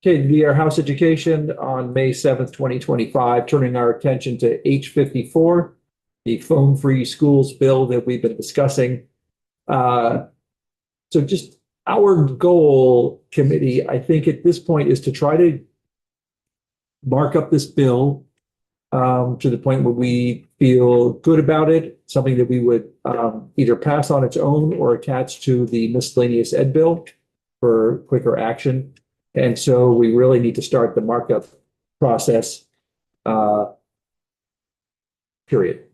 Okay, the Our House Education on May 7th, 2025, turning our attention to H54, the phone-free schools bill that we've been discussing. So just our goal, committee, I think at this point is to try to mark up this bill to the point where we feel good about it, something that we would either pass on its own or attach to the miscellaneous ed bill for quicker action. And so we really need to start the markup process, period.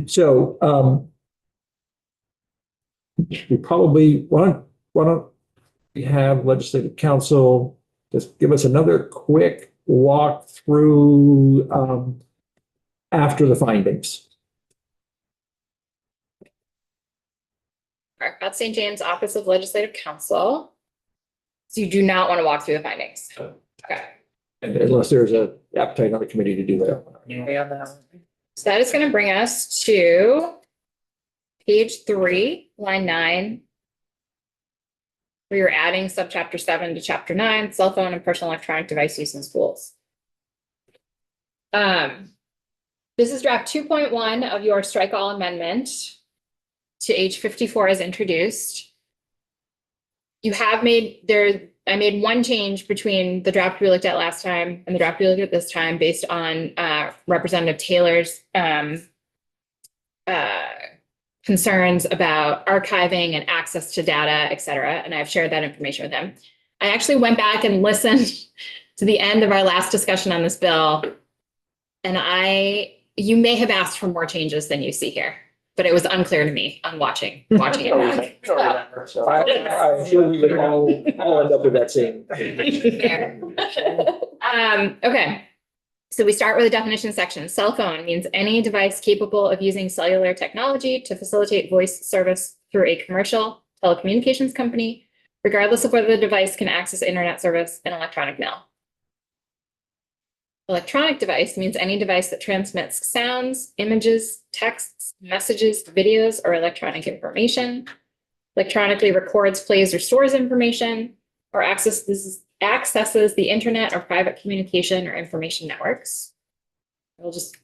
So we probably why don't we have legislative council just give us another quick walk through after the findings. All right, Beth St. James, Office of Legislative Counsel. So you do not want to walk through the findings. Okay. And unless there's an appetite on the committee to do that. So that is going to bring us to page 3, line 9. Where you're adding subchapter 7 to chapter 9, cell phone and personal electronic device use in schools. This is draft 2.1 of your strike all amendment to H54 as introduced. You have I made one change between the draft we looked at last time and the draft we looked at this time based on Representative Taylor's concerns about archiving and access to data, et cetera. And I've shared that information with him. I actually went back and listened to the end of our last discussion on this bill. And you may have asked for more changes than you see here, but it was unclear to me on watching it back. So I'm sure we would all end up with that same. Okay. So we start with the definition section. Cell phone means any device capable of using cellular technology to facilitate voice service through a commercial telecommunications company, regardless of whether the device can access internet service and electronic mail. Electronic device means any device that transmits sounds, images, texts, messages, videos, or electronic information, electronically records, plays, or stores information, or accesses the internet or private communication or information networks.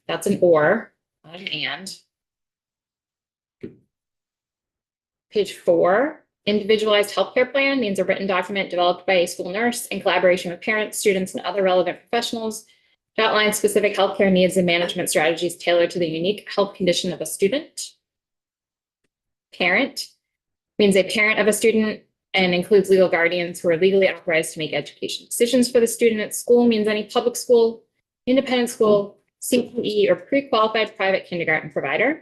That's an or, not an and. Page 4, individualized healthcare plan means a written document developed by a school nurse in collaboration with parents, students, and other relevant professionals to outline specific healthcare needs and management strategies tailored to the unique health condition of a student. Parent means a parent of a student and includes legal guardians who are legally authorized to make education decisions for the student at school. Means any public school, independent school, CPE, or pre-qualified private kindergarten provider.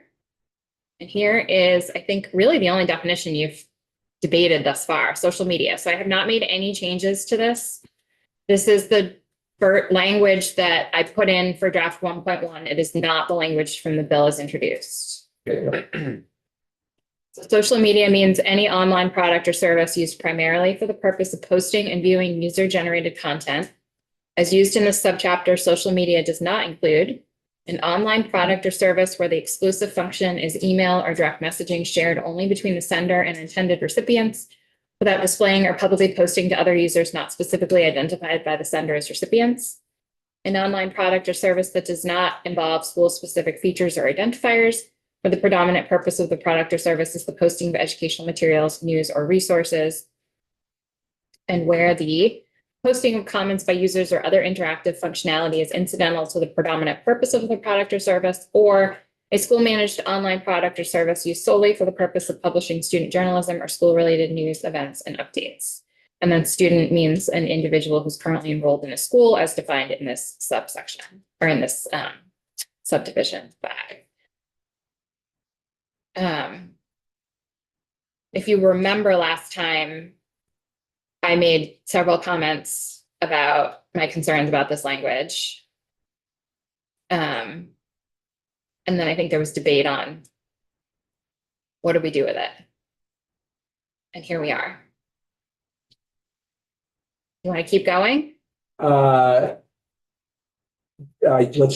And here is, I think, really the only definition you've debated thus far, social media. So I have not made any changes to this. This is the language that I put in for draft 1.1. It is not the language from the bill as introduced. Social media means any online product or service used primarily for the purpose of posting and viewing user-generated content. As used in this subchapter, social media does not include an online product or service where the exclusive function is email or direct messaging shared only between the sender and intended recipients without displaying or publicly posting to other users not specifically identified by the sender as recipients. An online product or service that does not involve school-specific features or identifiers, where the predominant purpose of the product or service is the posting of educational materials, news, or resources, and where the posting of comments by users or other interactive functionality is incidental to the predominant purpose of the product or service, or a school-managed online product or service used solely for the purpose of publishing student journalism or school-related news, events, and updates. And then student means an individual who's currently enrolled in a school as defined in this subsection, or in this subdivision 5. If you remember last time, I made several comments about my concerns about this language. And then I think there was debate on what do we do with it? And here we are. You want to keep going? Let's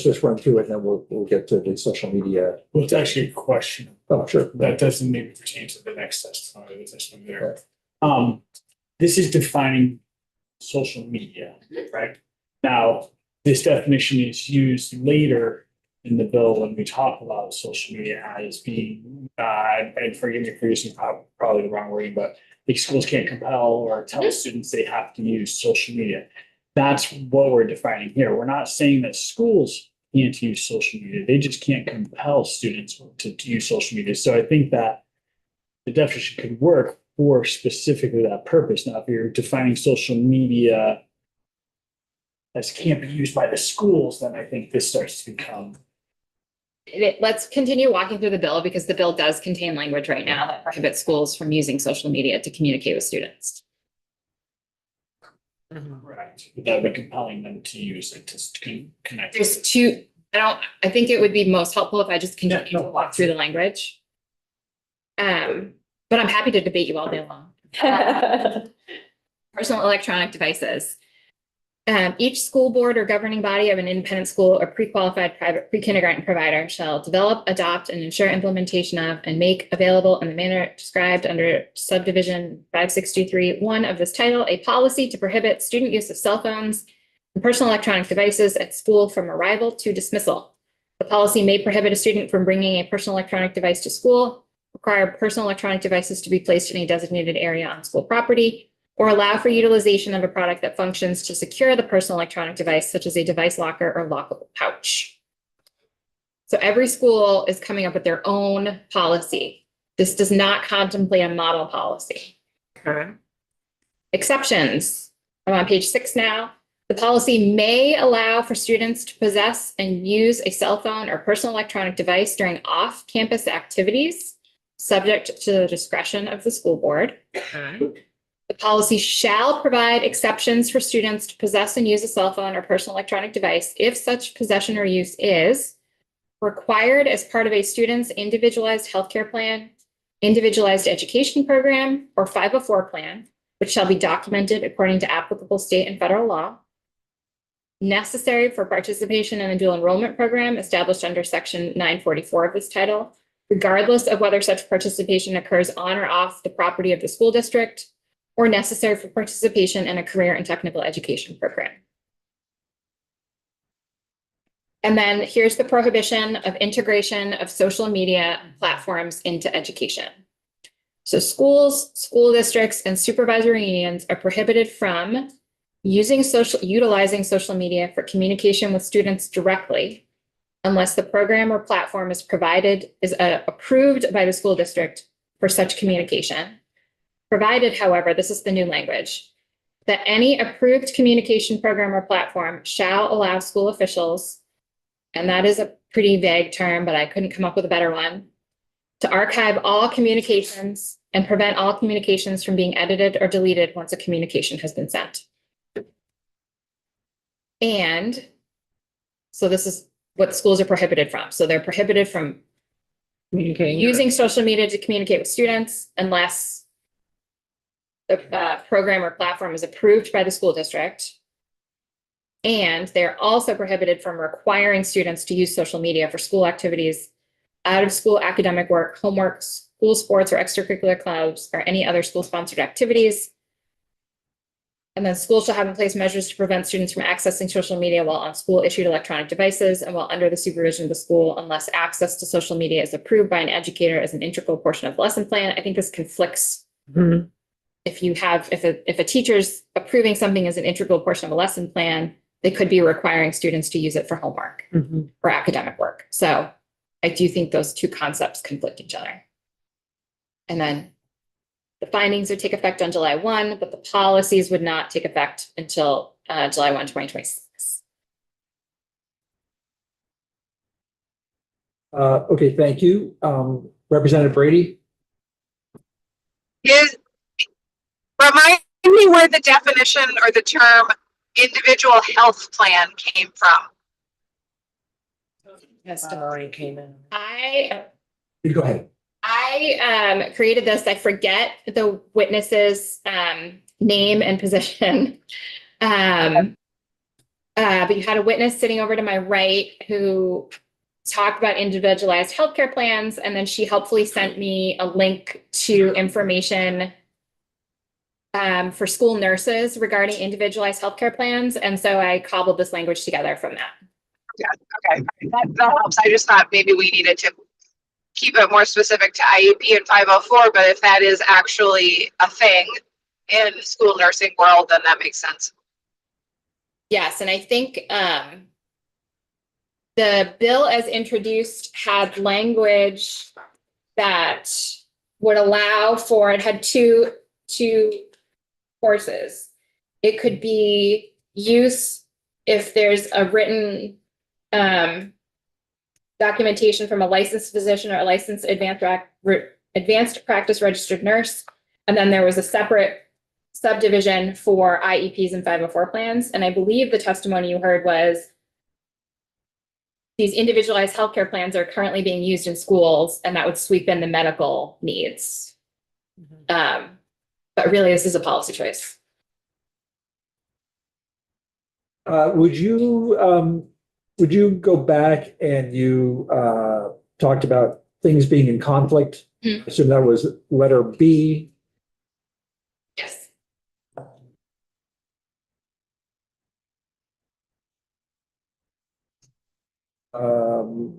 just run through it and then we'll get to the social media. Well, it's actually a question. Oh, sure. That doesn't maybe pertain to the next testimony that's there. This is defining social media, right? Now, this definition is used later in the bill when we talk about social media as being, and forgive me for using probably the wrong wording, but like schools can't compel or tell students they have to use social media. That's what we're defining here. We're not saying that schools can't use social media. They just can't compel students to use social media. So I think that the definition could work for specifically that purpose. Now, if you're defining social media as can't be used by the schools, then I think this starts to become. Let's continue walking through the bill because the bill does contain language right now that prohibits schools from using social media to communicate with students. Correct. That would be compelling them to use it to connect. There's two, I think it would be most helpful if I just continue Yeah, no. to walk through the language. But I'm happy to debate you all day long. Personal electronic devices. Each school board or governing body of an independent school or pre-qualified private pre-kindergarten provider shall develop, adopt, and ensure implementation of and make available in the manner described under subdivision 5623(1) of this title, a policy to prohibit student use of cell phones and personal electronic devices at school from arrival to dismissal. The policy may prohibit a student from bringing a personal electronic device to school, require personal electronic devices to be placed in a designated area on school property, or allow for utilization of a product that functions to secure the personal electronic device, such as a device locker or lockable pouch. So every school is coming up with their own policy. This does not contemplate a model policy. Okay. Exceptions. I'm on page 6 now. The policy may allow for students to possess and use a cell phone or personal electronic device during off-campus activities, subject to the discretion of the school board. Okay. The policy shall provide exceptions for students to possess and use a cell phone or personal electronic device if such possession or use is required as part of a student's individualized healthcare plan, individualized education program, or 504 plan, which shall be documented according to applicable state and federal law, necessary for participation in a dual enrollment program established under section 944 of this title, regardless of whether such participation occurs on or off the property of the school district, or necessary for participation in a career and technical education program. And then here's the prohibition of integration of social media platforms into education. So schools, school districts, and supervisory unions are prohibited from utilizing social media for communication with students directly, unless the program or platform is approved by the school district for such communication. Provided, however, this is the new language, that any approved communication program or platform shall allow school officials, and that is a pretty vague term, but I couldn't come up with a better one, to archive all communications and prevent all communications from being edited or deleted once a communication has been sent. And so this is what schools are prohibited from. So they're prohibited from Communicating. using social media to communicate with students unless the program or platform is approved by the school district. And they're also prohibited from requiring students to use social media for school activities, out of school academic work, homework, school sports or extracurricular clubs, or any other school sponsored activities. And then schools shall have in place measures to prevent students from accessing social media while on school issued electronic devices and while under the supervision of the school, unless access to social media is approved by an educator as an integral portion of the lesson plan. I think this conflicts. Mhm. If a teacher's approving something as an integral portion of a lesson plan, they could be requiring students to use it for homework Mhm. or academic work. So I do think those two concepts conflict each other. And then the findings would take effect on July 1, but the policies would not take effect until July 1, 2026. Okay, thank you. Representative Brady? Remind me where the definition or the term individual health plan came from. Yes, Already came in. You go ahead. I created this. I forget the witness's name and position. But you had a witness sitting over to my right who talked about individualized healthcare plans, and then she helpfully sent me a link to information for school nurses regarding individualized healthcare plans. And so I cobbled this language together from that. Okay, that helps. I just thought maybe we needed to keep it more specific to IEP and 504, but if that is actually a thing in the school nursing world, then that makes sense. Yes, and I think the bill as introduced had language that would allow for, it had two courses. It could be use if there's a written documentation from a licensed physician or a licensed advanced practice registered nurse. And then there was a separate subdivision for IEPs and 504 plans. And I believe the testimony you heard was these individualized healthcare plans are currently being used in schools, and that would sweep in the medical needs. But really, this is a policy choice. Would you go back and you talked about things being in conflict? Mhm. I assume that was letter B. Yes.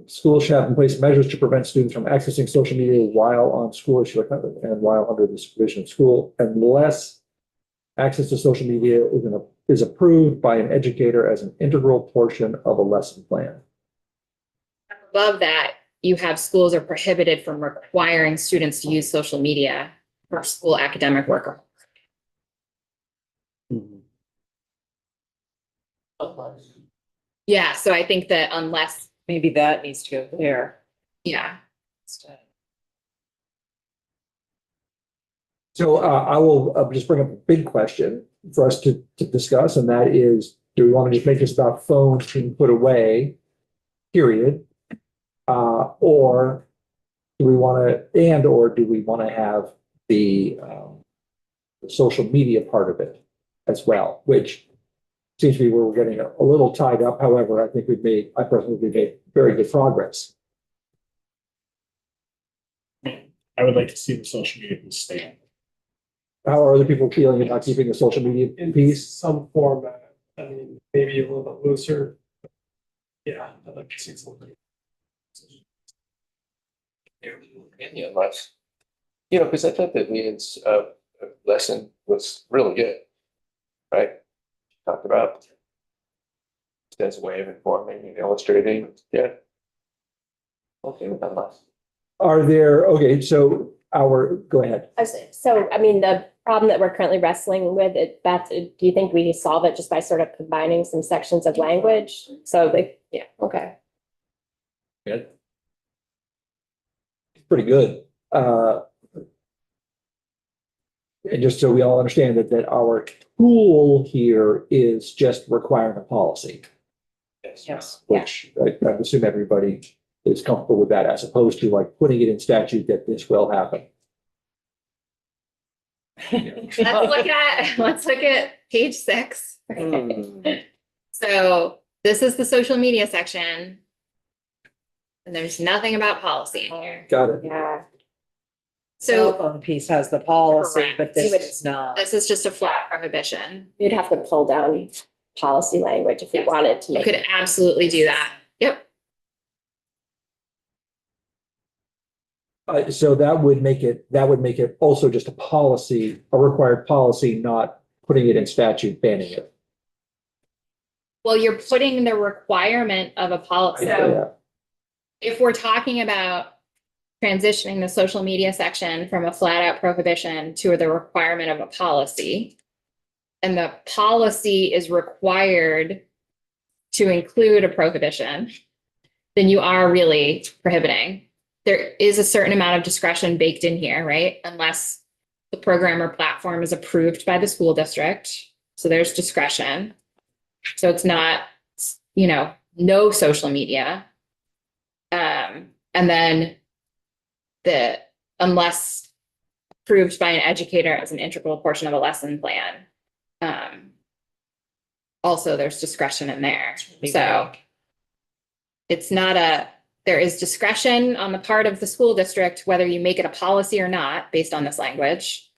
Schools shall have in place measures to prevent students from accessing social media while on school issue and while under the supervision of school, unless access to social media is approved by an educator as an integral portion of a lesson plan. Above that, you have schools are prohibited from requiring students to use social media for school academic work. Yeah, so I think that unless, Maybe that needs to go there yeah, instead. So I will just bring up a big question for us to discuss, and that is, do we want to just make this about phones being put away, period? Or do we want to, or do we want to have the social media part of it as well, which seems to be where we're getting a little tied up. However, I think I personally we've made very good progress. I would like to see the social media stay. How are other people feeling about keeping the social media in piece? some format. I mean, maybe a little bit looser. Yeah, I'd like to see something. Unless, because I thought that Lean's lesson was really good, right? Talked about as a way of informing and illustrating, yeah. Okay, with that last. Are there, okay, so go ahead. So, I mean, the problem that we're currently wrestling with, do you think we solve it just by sort of combining some sections of language? So yeah, okay. Good. Pretty good. And just so we all understand that our tool here is just requiring a policy, Yes. which I assume everybody is comfortable with that, as opposed to like putting it in statute that this will happen. let's look at page 6. So this is the social media section. And there's nothing about policy in here. Got it. Yeah. Cell So phone piece has the policy, Correct. but this is not. this is just a flat prohibition. You'd have to pull down policy language if we wanted to You make could it. absolutely do that. Yep. So that would make it also just a policy, a required policy, not putting it in statute, banning it. Well, you're putting the requirement of a policy. Yeah. If we're talking about transitioning the social media section from a flat out prohibition to the requirement of a policy, and the policy is required to include a prohibition, then you are really prohibiting. There is a certain amount of discretion baked in here, right? Unless the program or platform is approved by the school district. So there's discretion. So it's not, no social media. And then unless approved by an educator as an integral portion of a lesson plan. Also, there's discretion in there. So it's not there is discretion on the part of the school district, whether you make it a policy or not, based on this language.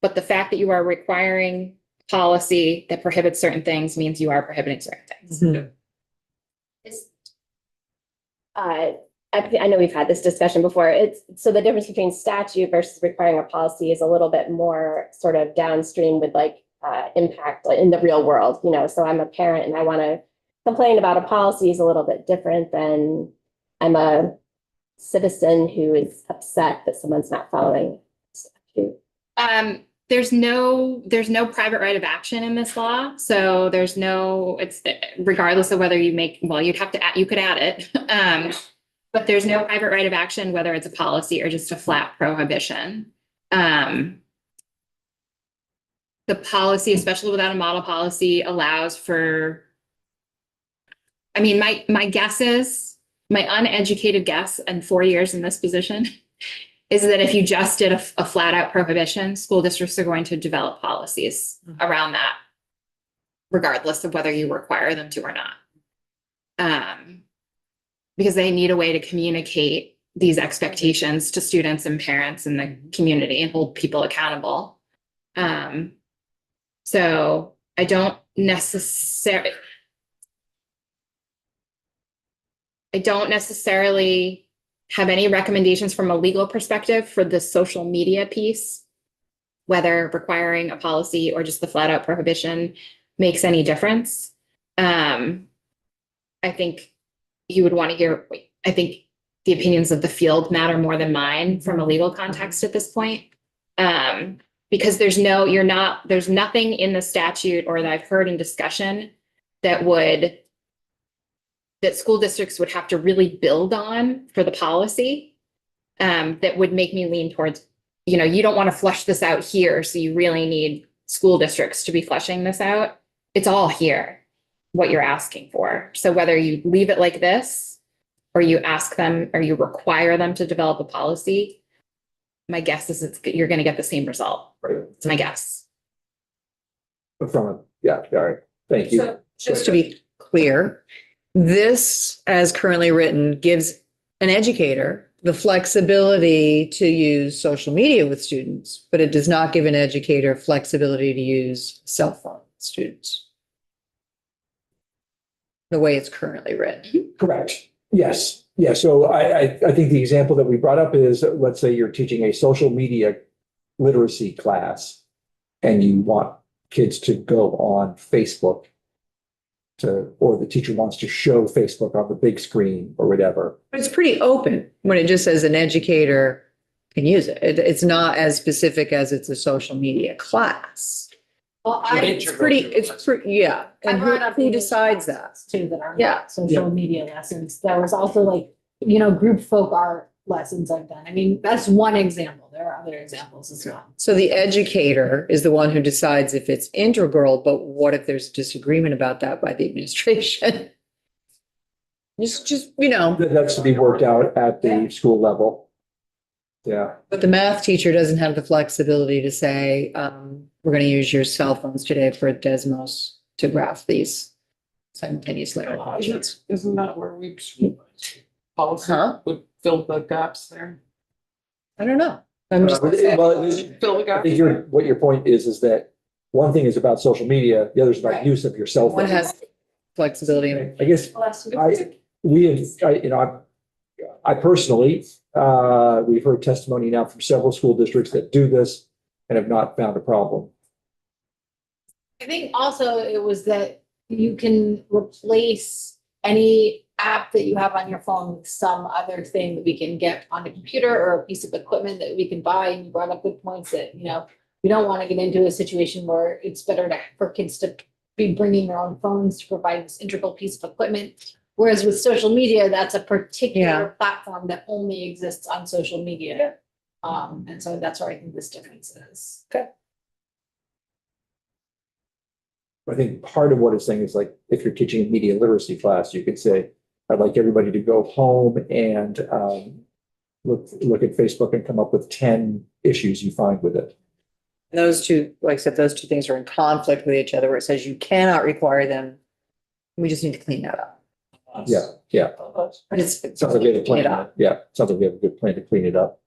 But the fact that you are requiring policy that prohibits certain things means you are prohibiting certain things. I know we've had this discussion before. So the difference between statute versus requiring a policy is a little bit more sort of downstream with like impact in the real world, you know. So I'm a parent and I want to complain about a policy is a little bit different than I'm a citizen who is upset that someone's not following statute. There's no private right of action in this law. So it's regardless of whether you you could add it. But there's no private right of action, whether it's a policy or just a flat prohibition. The policy, especially without a model policy, allows for, I mean, my guess is, my uneducated guess in 4 years in this position is that if you just did a flat out prohibition, school districts are going to develop policies around that, regardless of whether you require them to or not. Because they need a way to communicate these expectations to students and parents in the community and hold people accountable. So I don't necessarily have any recommendations from a legal perspective for the social media piece, whether requiring a policy or just the flat out prohibition makes any difference. I think you would want to hear, I think the opinions of the field matter more than mine from a legal context at this point. Because there's nothing in the statute or that I've heard in discussion that school districts would have to really build on for the policy, that would make me lean towards, you don't want to flush this out here. So you really need school districts to be fleshing this out. It's all here, what you're asking for. So whether you leave it like this, or you ask them, or you require them to develop a policy, my guess is you're going to get the same result. Right. It's my guess. All right. Thank you. So just to be clear, this, as currently written, gives an educator the flexibility to use social media with students, but it does not give an educator flexibility to use cell phone with students. The way it's currently written. Correct. Yes. Yeah. So I think the example that we brought up is, let's say you're teaching a social media literacy class and you want kids to go on Facebook or the teacher wants to show Facebook on the big screen or whatever. But it's pretty open when it just says an educator can use it. It's not as specific as it's a social media class. Well, It's pretty, yeah. And who decides that? Too, that are Yeah. not social media lessons. There was also like, group folk art lessons I've done. I mean, that's one example. There are other examples as well. So the educator is the one who decides if it's integral, but what if there's disagreement about that by the administration? Just. That's to be worked out at the school level. Yeah. But the math teacher doesn't have the flexibility to say, we're going to use your cell phones today for Desmos to graph these simultaneously. Isn't that where we policy would fill the gaps there? I don't know. I'm just Well, Fill the I gaps. think what your point is that one thing is about social media, the other is about Right. use of your cell phone. one has flexibility. I guess I personally, we've heard testimony now from several school districts that do this and have not found a problem. I think also it was that you can replace any app that you have on your phone with some other thing that we can get on a computer or a piece of equipment that we can buy. And you brought up good points that, we don't want to get into a situation where it's better for kids to be bringing their own phones to provide this integral piece of equipment. Whereas with social media, that's a particular platform that only exists on social media. And so that's where I think this difference is. Okay. I think part of what it's saying is like, if you're teaching a media literacy class, you could say, I'd like everybody to go home and look at Facebook and come up with 10 issues you find with it. Those two, like I said, those two things are in conflict with each other where it says you cannot require them. We just need to clean that up. Yeah. But it's Sounds like we have a clean it plan. up. Yeah, sounds like we have a good plan to clean it up.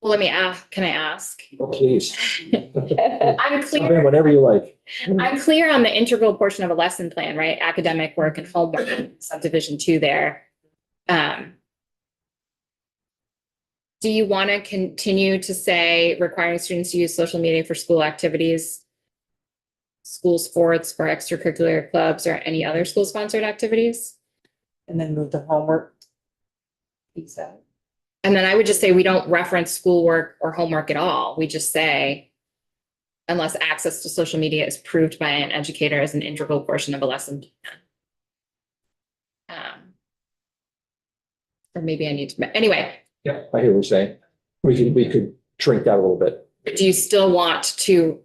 Well, let me ask, can I ask? Oh, please. I'm Jump in clear, whenever you like. I'm clear on the integral portion of a lesson plan, right? Academic work and homework, subdivision 2 there. Do you want to continue to say requiring students to use social media for school activities, school sports, or extracurricular clubs, or any other school-sponsored activities? And then move the homework piece out. And then I would just say we don't reference schoolwork or homework at all. We just say, unless access to social media is proved by an educator as an integral portion of a lesson plan. Or maybe I need to, anyway, Yeah, I hear what you're saying. We could shrink that a little bit. do you still want to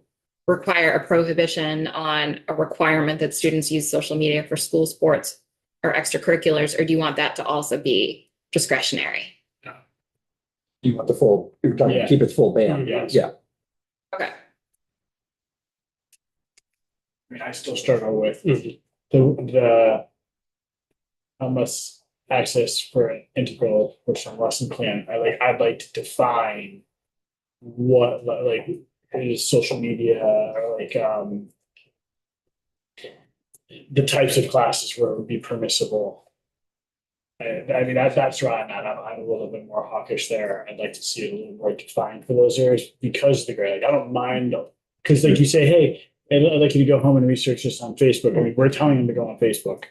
require a prohibition on a requirement that students use social media for school sports or extracurriculars, or do you want that to also be discretionary? You want the full, you're trying to Yeah. keep it full ban. Yes. Yeah. Okay. I mean, I still struggle with the how much access for an integral personal lesson plan. I'd like to define what like is social media or like the types of classes where it would be permissible. I mean, that's where I'm at. I'm a little bit more hawkish there. I'd like to see it a little more defined for those areas because of the grade. Like, I don't mind, because like you say, hey, I'd like you to go home and research this on Facebook. I mean, we're telling them to go on Facebook.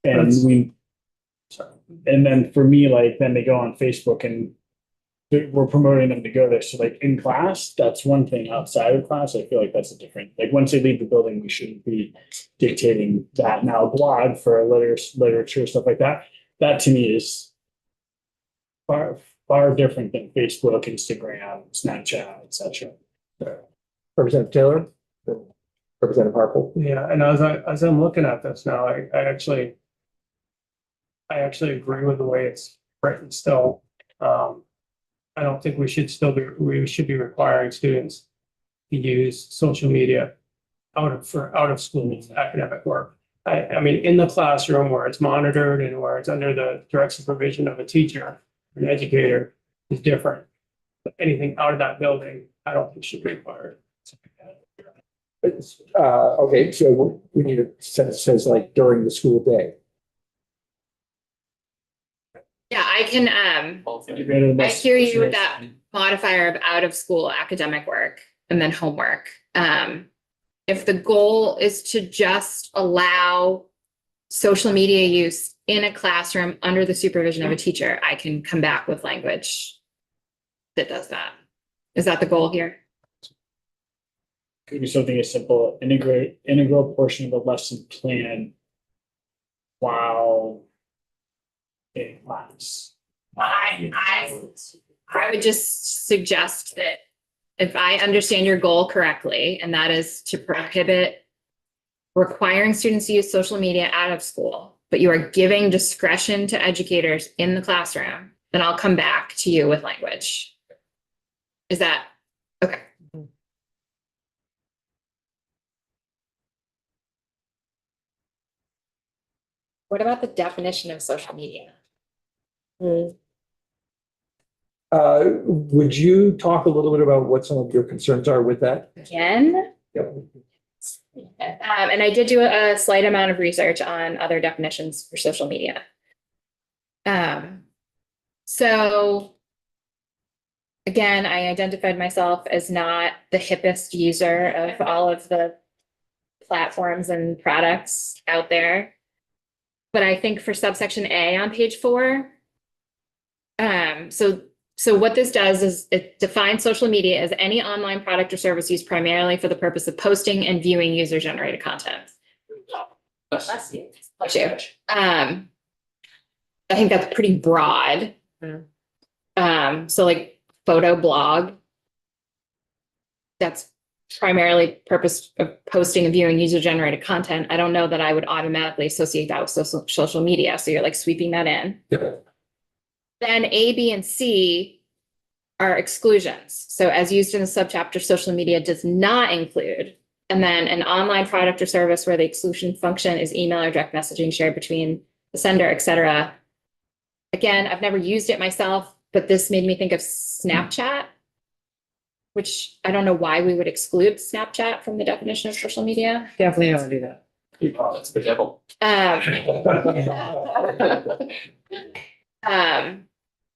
And and then for me, like, then they go on Facebook and we're promoting them to go there. So like in class, that's one thing. Outside of class, I feel like that's a different, like once they leave the building, we shouldn't be dictating that. Now blog for literature, stuff like that. That to me is far different than Facebook, Instagram, Snapchat, etc. Representative Taylor? Representative Harple? Yeah, and as I'm looking at this now, I actually agree with the way it's written still. I don't think we should be requiring students to use social media out of school academic work. I mean, in the classroom where it's monitored and where it's under the direct supervision of a teacher, an educator is different. But anything out of that building, I don't think should be required. Okay, so we need a sentence that says like during the school day. Yeah, I can, I hear you with that modifier of out of school academic work and then homework. If the goal is to just allow social media use in a classroom under the supervision of a teacher, I can come back with language that does that. Is that the goal here? Could be something as simple, integral portion of a lesson plan while in class. I would just suggest that if I understand your goal correctly, and that is to prohibit requiring students to use social media out of school, but you are giving discretion to educators in the classroom, then I'll come back to you with language. Is that okay? What about the definition of social media? Would you talk a little bit about what some of your concerns are with that? Again? Yep. And I did do a slight amount of research on other definitions for social media. So again, I identified myself as not the hippest user of all of the platforms and products out there. But I think for subsection A on page 4, so what this does is it defines social media as any online product or service used primarily for the purpose of posting and viewing user-generated content. Bless you. I think that's pretty broad. So like photo blog, that's primarily purpose of posting and viewing user-generated content. I don't know that I would automatically associate that with social media. So you're like sweeping that in. Yep. Then A, B, and C are exclusions. So as used in the subchapter, social media does not include, and then an online product or service where the exclusion function is email or direct messaging shared between the sender, et cetera. Again, I've never used it myself, but this made me think of Snapchat. which I don't know why we would exclude Snapchat from the definition of social media. Definitely don't do that. Oh, that's the devil. And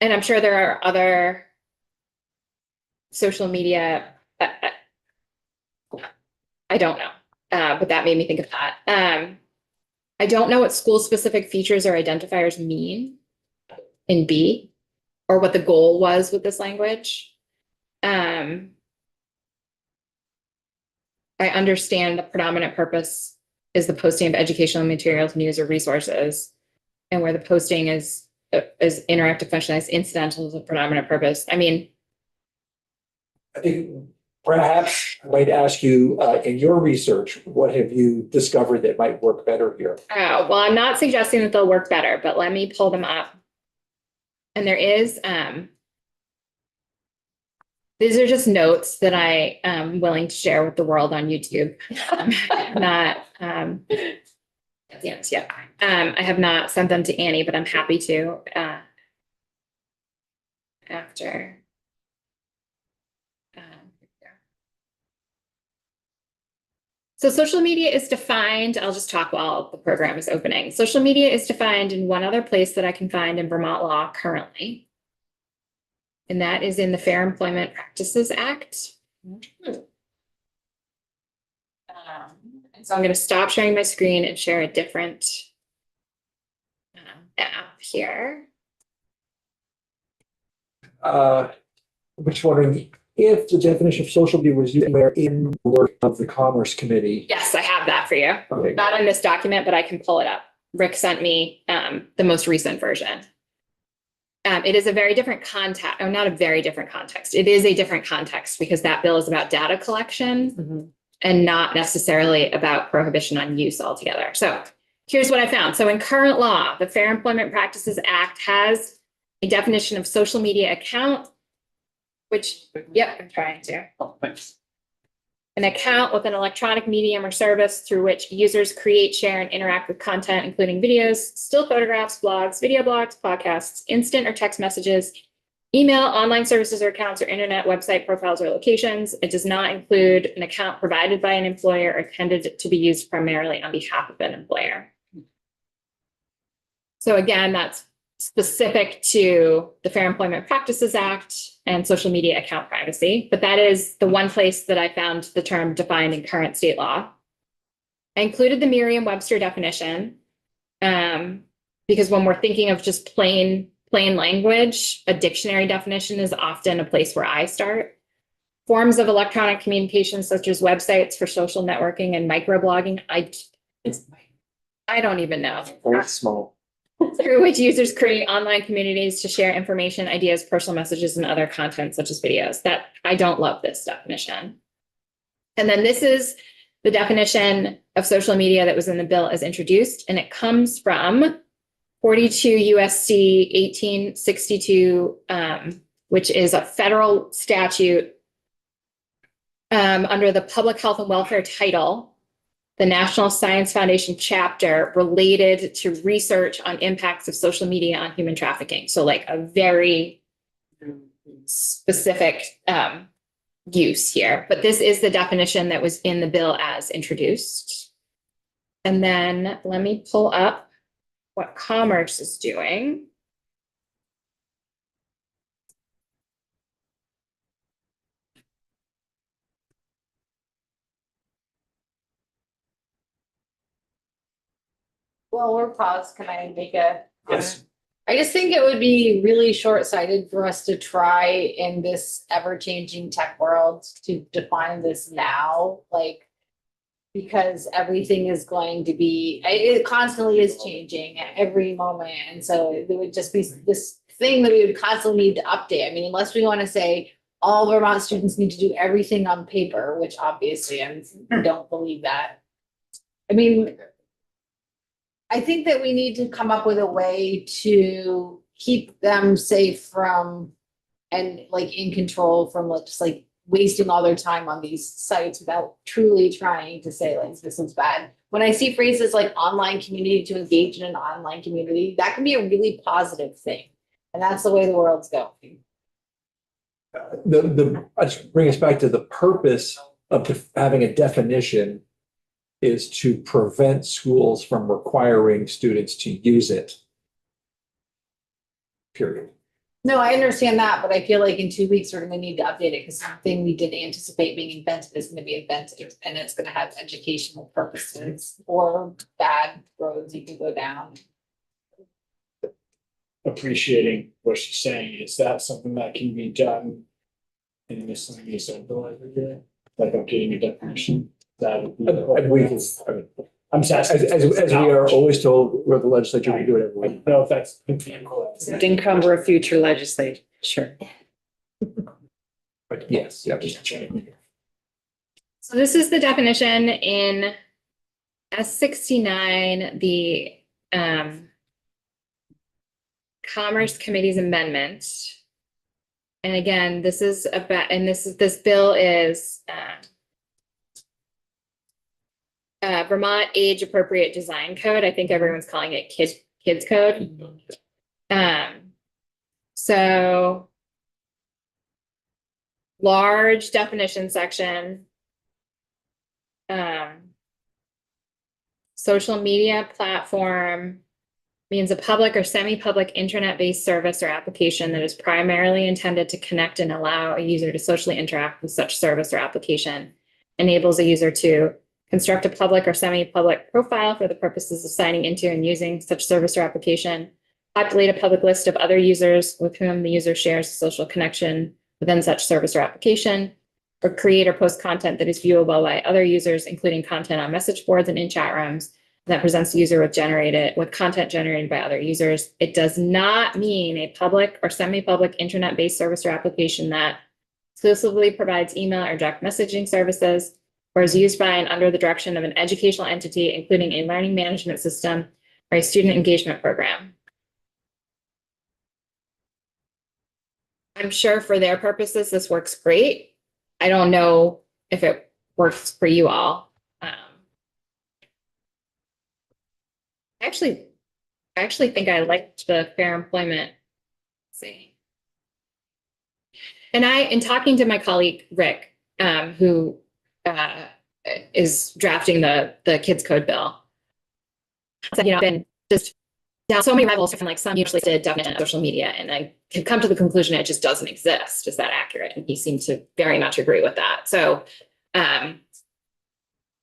I'm sure there are other social media. I don't know, but that made me think of that. I don't know what school-specific features or identifiers mean in B, or what the goal was with this language. I understand the predominant purpose is the posting of educational materials, news, or resources, and where the posting is interactive function is incidental to the predominant purpose. I mean, I think perhaps I might ask you, in your research, what have you discovered that might work better here? well, I'm not suggesting that they'll work better, but let me pull them up. And there is, these are just notes that I am willing to share with the world on YouTube. Not, yes, yeah. I have not sent them to Annie, but I'm happy to, after. So social media is defined, I'll just talk while the program is opening. Social media is defined in one other place that I can find in Vermont law currently. And that is in the Fair Employment Practices Act. And so I'm going to stop sharing my screen and share a different app here. I'm just wondering if the definition of social media was used anywhere in the work of the Commerce Committee. Yes, I have that for you. Okay. Not in this document, but I can pull it up. Rick sent me the most recent version. It is a very different context, or not a very different context. It is a different context because that bill is about data collection and not necessarily about prohibition on use altogether. So here's what I found. So in current law, the Fair Employment Practices Act has a definition of social media account, which, yep, I'm trying to. Oh, thanks. An account with an electronic medium or service through which users create, share, and interact with content, including videos, still photographs, blogs, video blogs, podcasts, instant or text messages, email, online services or accounts, or internet website profiles or locations. It does not include an account provided by an employer or intended to be used primarily on behalf of an employer. So again, that's specific to the Fair Employment Practices Act and social media account privacy, but that is the one place that I found the term defined in current state law. I included the Merriam-Webster definition because when we're thinking of just plain language, a dictionary definition is often a place where I start. Forms of electronic communication such as websites for social networking and microblogging, I don't even know. Very small. Through which users create online communities to share information, ideas, personal messages, and other content such as videos. That I don't love this definition. And then this is the definition of social media that was in the bill as introduced, and it comes from 42 USC 1862, which is a federal statute under the Public Health and Welfare title. The National Science Foundation chapter related to research on impacts of social media on human trafficking. So like a very specific use here, but this is the definition that was in the bill as introduced. And then let me pull up what Commerce is doing. Well, we're paused. Can I make a? Yes. I just think it would be really short-sighted for us to try in this ever-changing tech world to define this now, like, because everything is going to be, it constantly is changing at every moment. And so there would just be this thing that we would constantly need to update. I mean, unless we want to say all Vermont students need to do everything on paper, which obviously I don't believe that. I mean, I think that we need to come up with a way to keep them safe from and like in control from like just like wasting all their time on these sites without truly trying to say like this is bad. When I see phrases like online community, to engage in an online community, that can be a really positive thing. And that's the way the world's going. I just bring us back to the purpose of having a definition is to prevent schools from requiring students to use it. Period. No, I understand that, but I feel like in 2 weeks, we're gonna need to update it because something we didn't anticipate being invented is gonna be invented and it's gonna have educational purposes or bad roads you can go down. Appreciating what she's saying, is that something that can be done in this, like updating your definition? That would be. I'm just asking. As we are always told, we're the legislature, we do it every I week. don't know if that's. Encumber a future legislature. Sure. But yes, yeah. So this is the definition in S69, the Commerce Committee's amendment. And again, this is about, and this bill is Vermont Age Appropriate Design Code. I think everyone's calling it kids code. So large definition section. Social media platform means a public or semi-public internet-based service or application that is primarily intended to connect and allow a user to socially interact with such service or application, enables a user to construct a public or semi-public profile for the purposes of signing into and using such service or application, populate a public list of other users with whom the user shares a social connection within such service or application, or create or post content that is viewable by other users, including content on message boards and in chat rooms that presents the user with content generated by other users. It does not mean a public or semi-public internet-based service or application that exclusively provides email or direct messaging services, or is used by and under the direction of an educational entity, including a learning management system or a student engagement program. I'm sure for their purposes, this works great. I don't know if it works for you all. I actually think I liked the fair employment. Let's see. And in talking to my colleague, Rick, who is drafting the kids code bill, said, I've been just down so many levels from like some usually did definition of social media, and I have come to the conclusion it just doesn't exist. Is that accurate? And he seemed to very much agree with that. So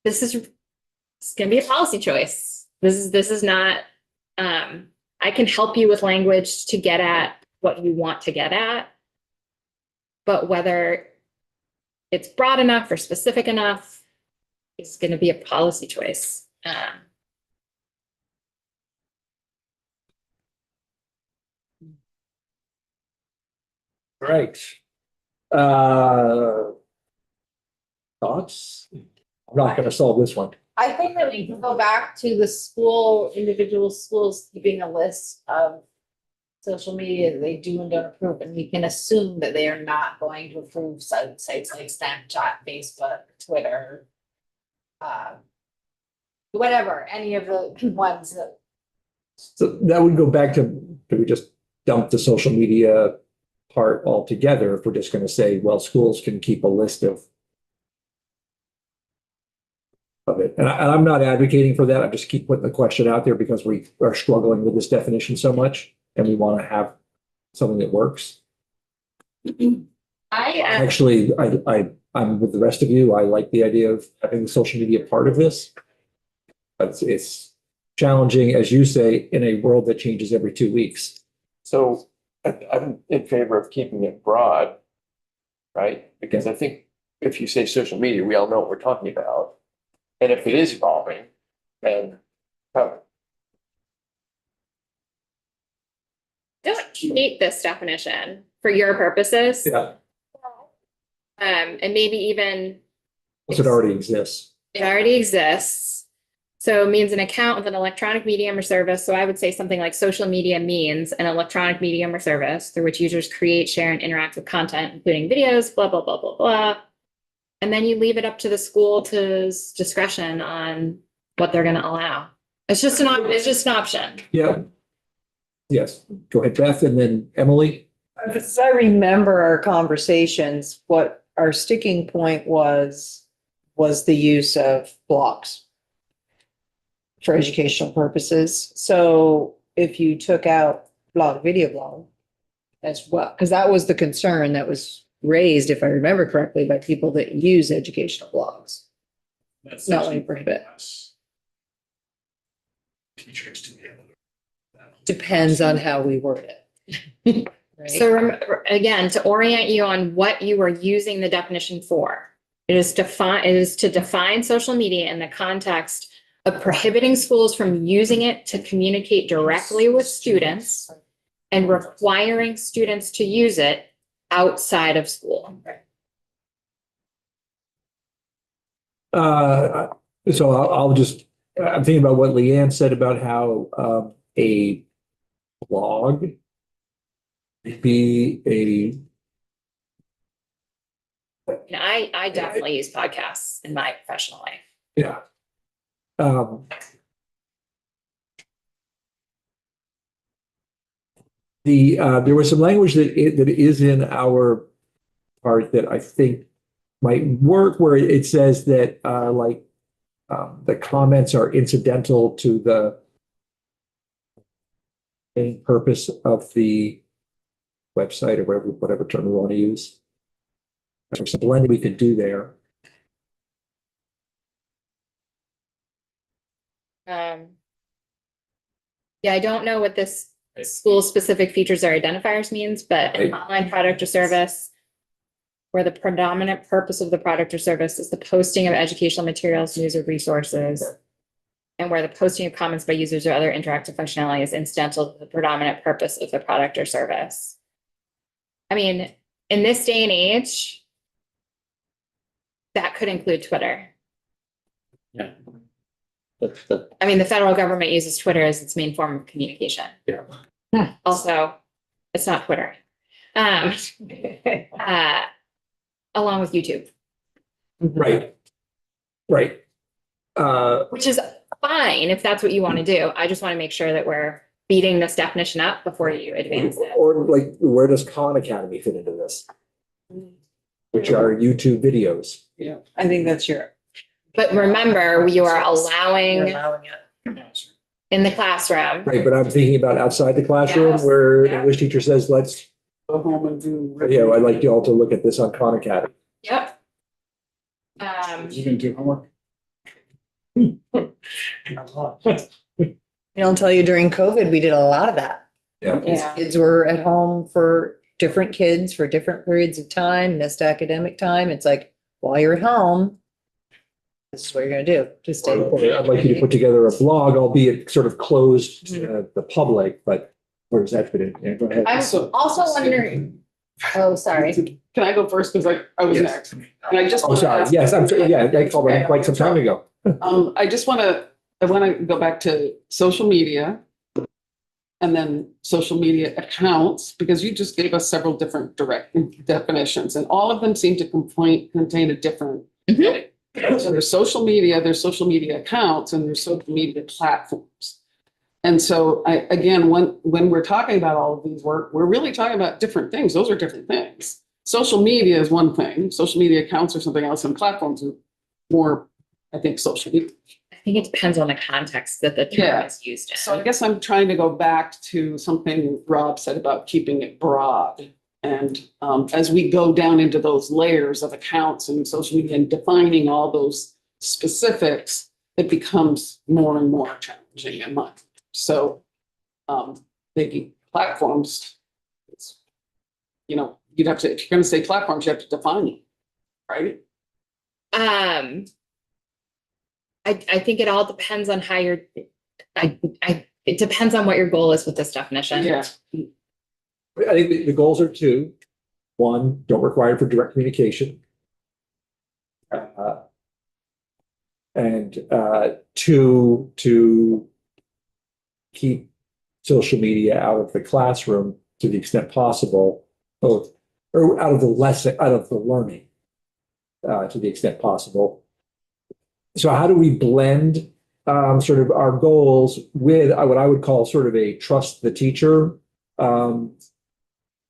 this is going to be a policy choice. This is not, I can help you with language to get at what you want to get at, but whether it's broad enough or specific enough is going to be a policy choice. Right. Thoughts? I'm not going to solve this one. I think that we can go back to the individual schools keeping a list of social media that they do and don't approve, and we can assume that they are not going to approve sites like Snapchat, Facebook, Twitter, whatever, any of the ones that. So that would go back to, do we just dump the social media part altogether if we're just going to say, well, schools can keep a list of it. And I'm not advocating for that. I just keep putting the question out there because we are struggling with this definition so much and we want to have something that works. Actually, I'm with the rest of you. I like the idea of having the social media part of this. But it's challenging, as you say, in a world that changes every 2 weeks. So I'm in favor of keeping it broad, right? Because I think if you say social media, we all know what we're talking about. And if it is evolving, then don't hate this definition for your purposes. Yeah. And maybe even. Because it already exists. It already exists. So it means an account with an electronic medium or service. So I would say something like social media means an electronic medium or service through which users create, share, and interact with content, including videos, blah, blah, blah, blah, blah. And then you leave it up to the school's discretion on what they're going to allow. It's just an option. Yeah. Yes. Go ahead, Beth, and then Emily. As I remember our conversations, what our sticking point was the use of blogs for educational purposes. So if you took out video blog as well, because that was the concern that was raised, if I remember correctly, by people that use educational blogs. That's Not actually only prohibit. less teachers to be able to. Depends on how we word it. Right? So again, to orient you on what you are using the definition for, it is to define social media in the context of prohibiting schools from using it to communicate directly with students and requiring students to use it outside of school. So I'm thinking about what Leanne said about how a blog be And I definitely use podcasts in my professional life. yeah. There was some language that is in our part that I think might work, where it says that the comments are incidental to the main purpose of the website, or whatever term we want to use. There's some blending we could do there. Yeah, I don't know what this school-specific features or identifiers means, but an online product or service where the predominant purpose of the product or service is the posting of educational materials, news, or resources, and where the posting of comments by users or other interactive functionality is incidental to the predominant purpose of the product or service. I mean, in this day and age, that could include Twitter. Yeah. I mean, the federal government uses Twitter as its main form of communication. Yeah. Also, it's not Twitter. Along with YouTube, Right. which is fine if that's what you want to do. I just want to make sure that we're beating this definition up before you advance it. Or like, where does Khan Academy fit into this? Which are YouTube videos. Yeah. I think that's your. But remember, you are You're allowing allowing it. in the classroom. Right, but I'm thinking about outside the classroom Yes. where Yeah. English teacher says, let's, Go home and do. I'd like you all to look at this on Khan Academy. Yep. You can do homework. I'll tell you, during COVID, we did a lot of that. Yeah. Kids were at home for different kids for different periods of time, missed academic time. It's like, while you're at home, this is what you're gonna do. Just stay. Or I'd like you to put together a blog, albeit sort of closed to the public, but where does that fit in? Yeah, go ahead. I'm So- also wondering, oh, sorry. Can I go first? Because I was Yes. next. And I just. Oh, wanna sorry. ask- Yes, I'm sorry. Yeah, that called me quite some time ago. I just I want to go back to social media and then social media accounts, because you just gave us several different direct definitions and all of them seem to contain a different. So there's social media accounts, and there's social media platforms. And so again, when we're talking about all of these we're really talking about different things. Those are different things. Social media is one thing, social media accounts are something else, and platforms are more, I think, social media. I think it depends on the context that the term Yeah. is used in. So I guess I'm trying to go back to something Rob said about keeping it broad. And as we go down into those layers of accounts and social media and defining all those specifics, it becomes more and more challenging in my. So maybe platforms, you'd have to, if you're going to say platforms, you have to define it, right? I think it all depends on how you're, it depends on what your goal is with this definition. Yeah. I think the goals are two. One, don't require it for direct communication. And two, to keep social media out of the classroom to the extent possible, both, or out of the learning, to the extent possible. So how do we blend sort of our goals with what I would call sort of a trust the teacher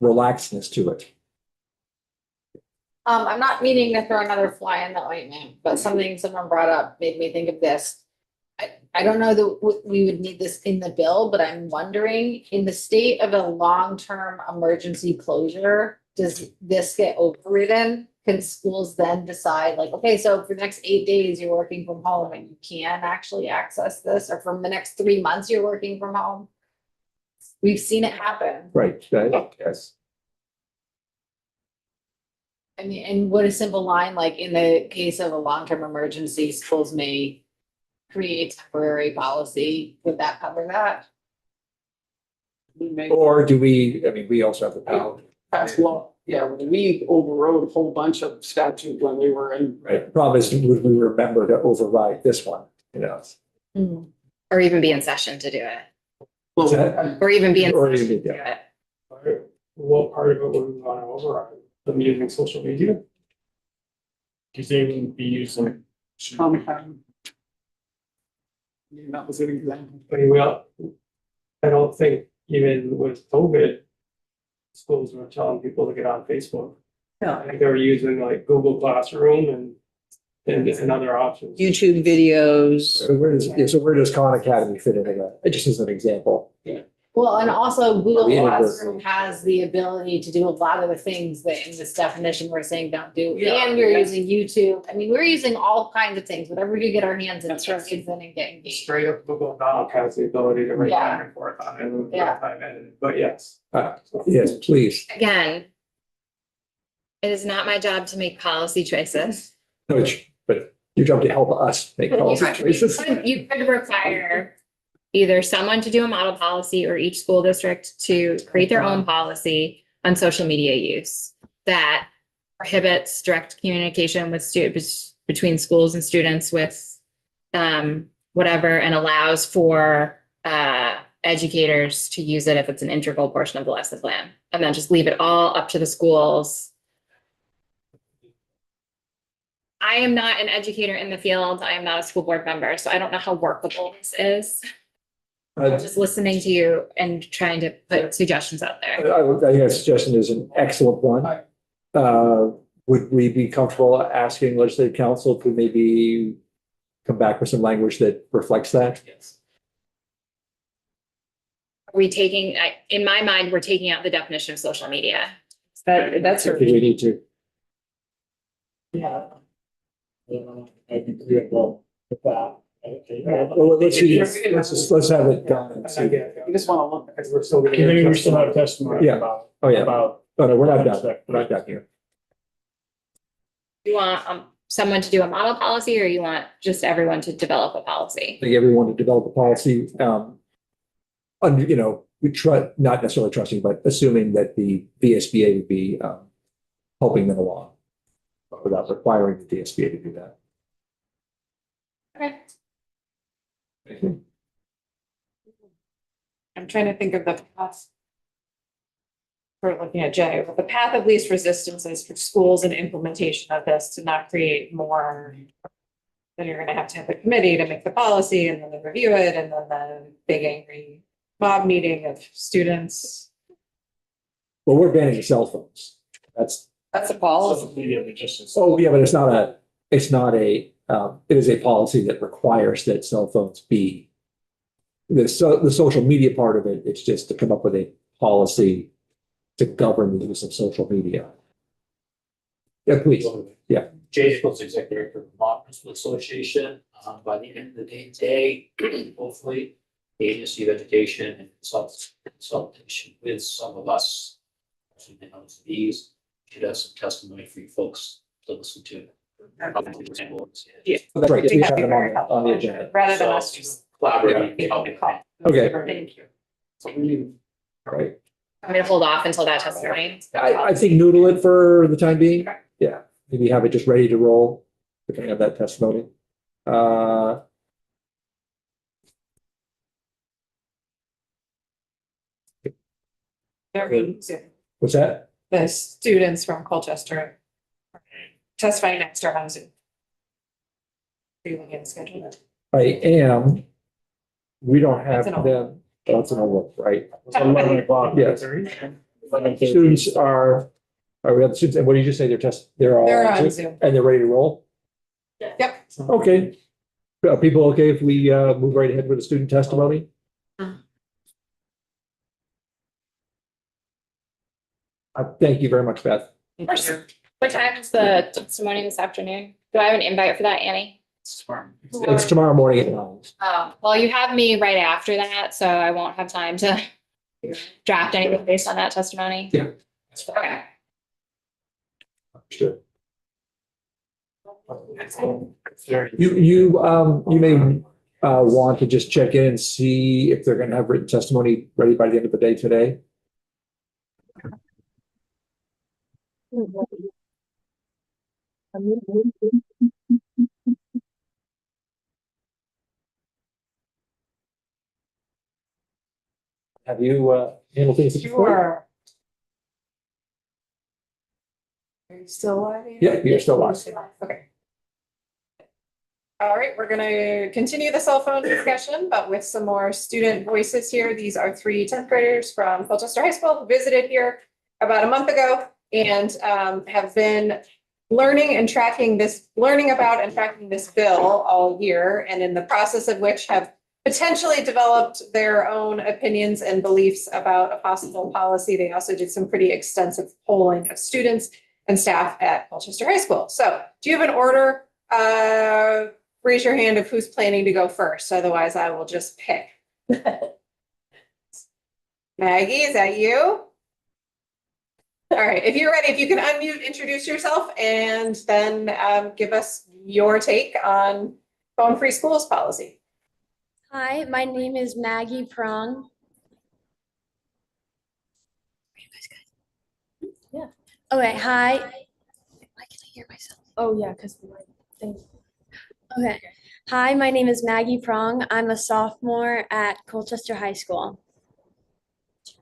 relaxedness to it. I'm not meaning to throw another fly in the ointment, but something someone brought up made me think of this. I don't know that we would need this in the bill, but I'm wondering, in the state of a long-term emergency closure, does this get overridden? Can schools then decide like, okay, so for the next 8 days, you're working from home and you can actually access this, or from the next 3 months, you're working from home? We've seen it happen. Right, yes. I mean, and what a simple line, like in the case of a long-term emergency, schools may create temporary policy. Would that cover that? We may Or do we, I mean, we also have the power. pass law, yeah, we overrode a whole bunch of statute when we were in. Right, the problem is, would we remember to override this one, you know? Or even be in session to do it, Well, That- or even be in Or session even, to do yeah. it. What part of it would we want to override? Them using social media? Because they wouldn't be using. that was an example. I mean, I don't think even with COVID, schools were telling people to get on Facebook. No. I think they were using like Google Classroom and other options. YouTube videos. So where does Khan Academy fit into that? Just as an example. Well, and also Google Yeah. Classroom has the ability to do a lot of the things that in this definition we're saying don't do. Yeah. And you're using YouTube. I mean, we're using all kinds of things, whatever we could get our hands in, That's to right. kids in and get engaged. Straight up Google Doc has the ability to write Yeah. back and forth on it and Yeah. time edited, but yes. Yes, please. Again, it is not my job to make policy choices. No, but your job to help us make policy choices. You could require either someone to do a model policy or each school district to create their own policy on social media use that prohibits direct communication with students, between schools and students with whatever, and allows for educators to use it if it's an integral portion of the lesson plan, and then just leave it all up to the schools. I am not an educator in the field. I am not a school board member, so I don't know how workable this is. I'm just listening to you and trying to put suggestions out there. I think that suggestion is an excellent one. Would we be comfortable asking legislative council to maybe come back with some language that reflects that? Yes. Are we taking, in my mind, we're taking out the definition of social media. That's I think we need to. Yeah. I'd be agreeable with that. Well, let's see, let's have it done and see. You just want to look at. We're still. Because we still have testimony Yeah. about. Oh, yeah. About. Oh, no, we're not done. We're not done here. You want someone to do a model policy, or you want just everyone to develop a I policy? think everyone to develop a policy, under, you know, we try, not necessarily trusting, but assuming that the VSBA would be, helping them along, but without requiring the VSBA to do that. Okay. I'm trying to think of the path. For looking at Jay, but the path of least resistance is for schools and implementation of this to not create more. Then you're gonna have to have a committee to make the policy and then they review it and then the big angry mob meeting of students. Well, we're banning cell phones. That's, That's a policy. Social media, but just. oh, yeah, but it's not a, it is a policy that requires that cell phones be. The social media part of it, it's just to come up with a policy to govern the use of social media. Yeah, please. Yeah. Jay Nichols, Executive Director of the Vermont Principal Association. By the end of the day, hopefully, the Agency of Education and consultation with some of us. These should have some testimony for you folks to listen to. Yeah. That's right. I think We that'd have be them very on the agenda. Rather than So, us just. collaborate. Okay. Thank you. All right. I'm gonna hold off until that testimony. I think noodle it for the time being. Yeah, maybe have it just ready to roll, depending on that testimony. What's that? The students from Colchester testifying next door on Zoom. Are you looking at the schedule? I am. We don't have That's an them. That's an overlook, right? It's 11 o'clock. Yes. Students are we have the students, and what did you just say? They're all. They're on Zoom. And they're ready to roll? Yep. Okay. Are people okay if we move right ahead with the student testimony? Thank you very much, Beth. What time is the testimony this afternoon? Do I have an invite for that, Annie? It's tomorrow morning at 9. Oh, well, you have me right after that, so I won't have time to draft anything based on that testimony. Yeah. Okay. Understood. You may want to just check in and see if they're going to have written testimony ready by the end of the day today. Have you handled things before? Sure. Are you still live? Ian? Yeah, you're still live. Okay. All right, we're gonna continue the cell phone discussion, but with some more student voices here. These are 3 10th graders from Colchester High School who visited here about a month ago and have been learning about and tracking this bill all year, and in the process of which have potentially developed their own opinions and beliefs about a possible policy. They also did some pretty extensive polling of students and staff at Colchester High School. So do you have an order? Raise your hand of who's planning to go first. Otherwise, I will just pick. Maggie, is that you? All right, if you're ready, if you can unmute, introduce yourself, and then give us your take on phone-free schools policy. Hi, my name is Maggie Prong. Yeah. Okay, hi. Why can I hear myself? Oh, yeah, because my thing. Okay. Hi, my name is Maggie Prong. I'm a sophomore at Colchester High School. Do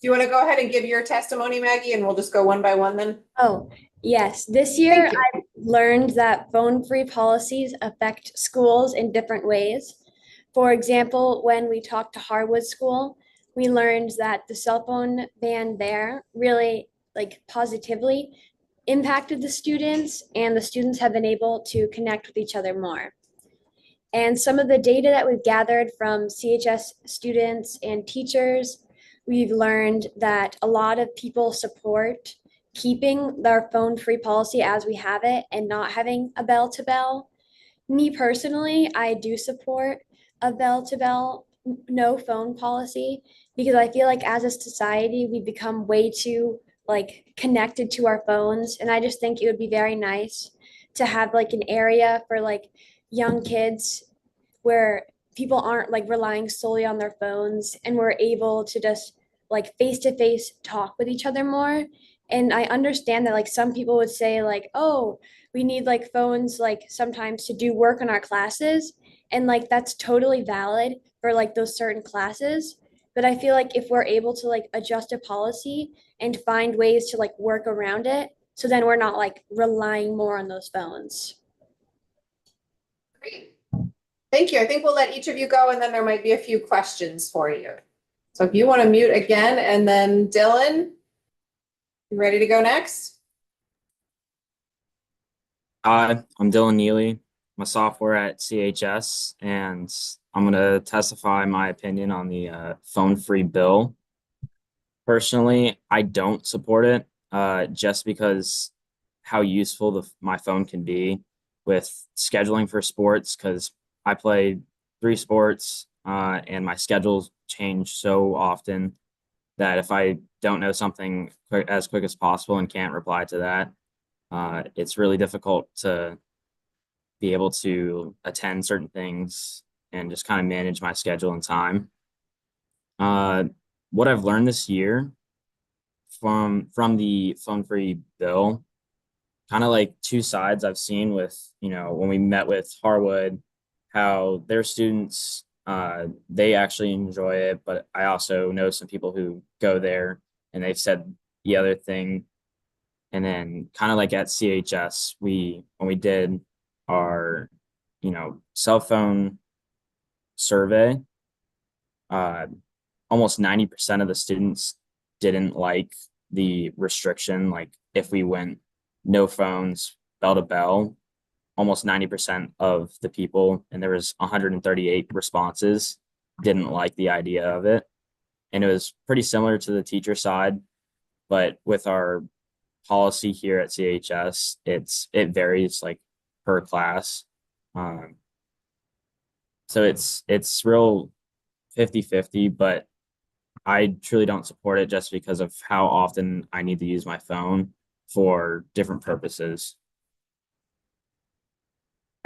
you want to go ahead and give your testimony, Maggie, and we'll just go one by one then? Oh, yes. This year I've learned that phone-free policies affect schools in different ways. For example, when we talked to Harwood School, we learned that the cell phone ban there really positively impacted the students, and the students have been able to connect with each other more. And some of the data that we've gathered from CHS students and teachers, we've learned that a lot of people support keeping their phone-free policy as we have it and not having a bell-to-bell. Me personally, I do support a bell-to-bell, no phone policy, because I feel like as a society, we've become way too connected to our phones. And I just think it would be very nice to have an area for young kids where people aren't relying solely on their phones, and we're able to just face-to-face talk with each other more. And I understand that some people would say oh, we need phones sometimes to do work on our classes. And that's totally valid for those certain classes. But I feel if we're able to adjust a policy and find ways to work around it, so then we're not relying more on those phones. Great. Thank you. I think we'll let each of you go, and then there might be a few questions for you. So if you want to mute again, and then Dylan, you ready to go next? Hi, I'm Dylan Neely. I'm a sophomore at CHS, and I'm going to testify my opinion on the phone-free bill. Personally, I don't support it just because how useful my phone can be with scheduling for sports, because I play 3 sports and my schedules change so often that if I don't know something as quick as possible and can't reply to that, it's really difficult to be able to attend certain things and just kind of manage my schedule and time. What I've learned this year from the phone-free bill, kind of 2 sides I've seen with, when we met with Harwood, how their students, they actually enjoy it, but I also know some people who go there and they've said the other thing. And then kind of at CHS, when we did our, cell phone survey, almost 90% of the students didn't like the restriction. Like if we went no phones, bell to bell, almost 90% of the people, and there was 138 responses, didn't like the idea of it. And it was pretty similar to the teacher side, but with our policy here at CHS, it varies like per class. So it's real 50-50, but I truly don't support it just because of how often I need to use my phone for different purposes.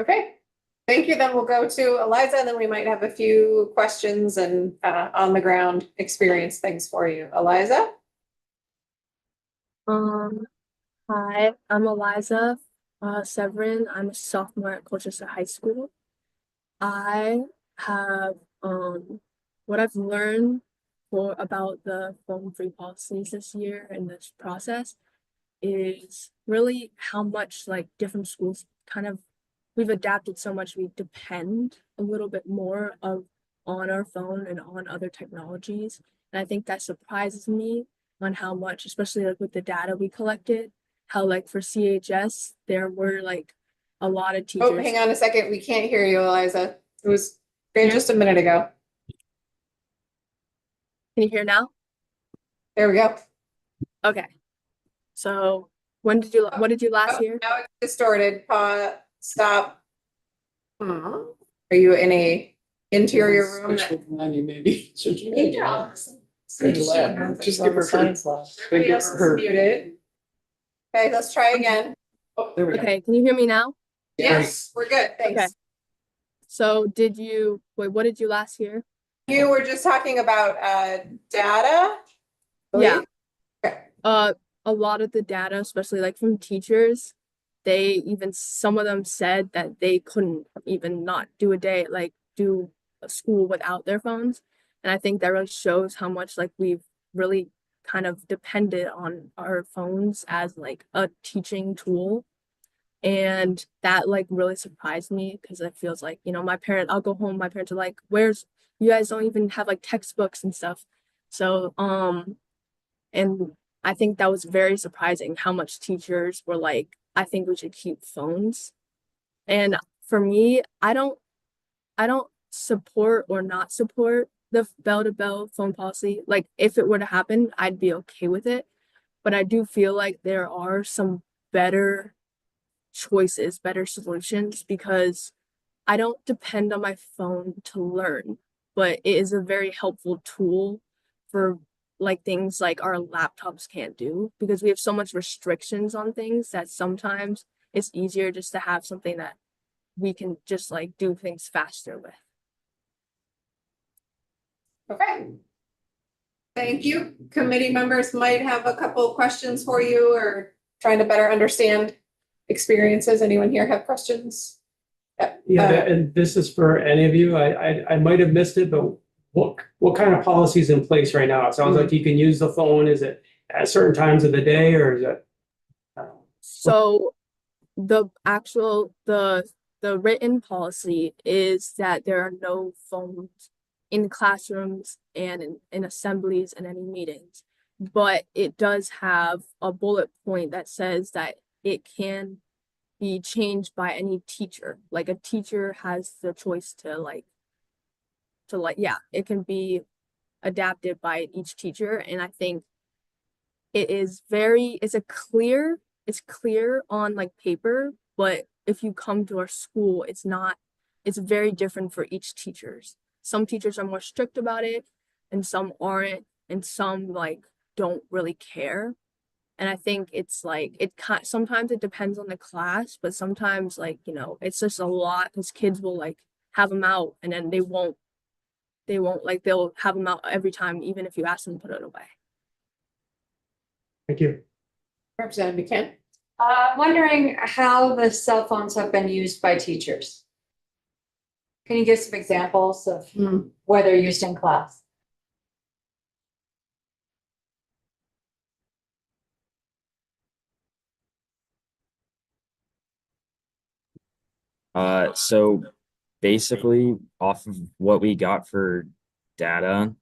Okay, thank you. Then we'll go to Eliza, and then we might have a few questions and on the ground experience things for you. Eliza? Hi, I'm Eliza Severin. I'm a sophomore at Colchester High School. I have what I've learned about the phone-free policies this year and this process is really how much like different schools kind of we've adapted so much we depend a little bit more on our phone and on other technologies. And I think that surprises me on how much, especially like with the data we collected, how like for CHS, there were like a lot of teachers. Oh, hang on a second. We can't hear you, Eliza. It was great just a minute ago. Can you hear now? There we go. Okay. So what did you last hear? Now it's distorted. Pause. Stop. Are you in a interior room? Maybe. Just give her Everybody else is muted. Okay, let's try again. Oh, there we go. Okay, can you hear me now? Yes, we're good. Thanks. Okay. So what did you last hear? You were just talking about data. Yeah. Okay. A lot of the data, especially like from teachers, some of them said that they couldn't even not do a school without their phones. And I think that really shows how much like we've really kind of depended on our phones as like a teaching tool. And that like really surprised me because it feels like, I'll go home, my parents are like, you guys don't even have like textbooks and stuff. So, and I think that was very surprising how much teachers were like, I think we should keep phones. And for me, I don't support or not support the bell-to-bell phone policy. Like if it were to happen, I'd be okay with it. But I do feel like there are some better choices, better solutions, because I don't depend on my phone to learn, but it is a very helpful tool for like things like our laptops can't do, because we have so much restrictions on things that sometimes it's easier just to have something that we can just like do things faster with. Okay. Thank you. Committee members might have a couple of questions for you or trying to better understand experiences. Anyone here have questions? Yeah, and this is for any of you. I might have missed it, but what kind of policy is in place right now? It sounds like you can use the phone. Is it at certain times of the day, or is it? So the written policy is that there are no phones in classrooms and in assemblies and any meetings, but it does have a bullet point that says that it can be changed by any teacher. Like a teacher has the choice it can be adapted by each teacher. And I think it's clear on like paper, but if you come to our school, it's very different for each teachers. Some teachers are more strict about it and some aren't, and some like don't really care. And I think it's like sometimes it depends on the class, but sometimes like, it's just a lot because kids will like have them out and then they'll have them out every time, even if you ask them to put it away. Thank you. Representative McCann. Wondering how the cell phones have been used by teachers. Can you give some examples of where they're used in class? So basically off of what we got for data,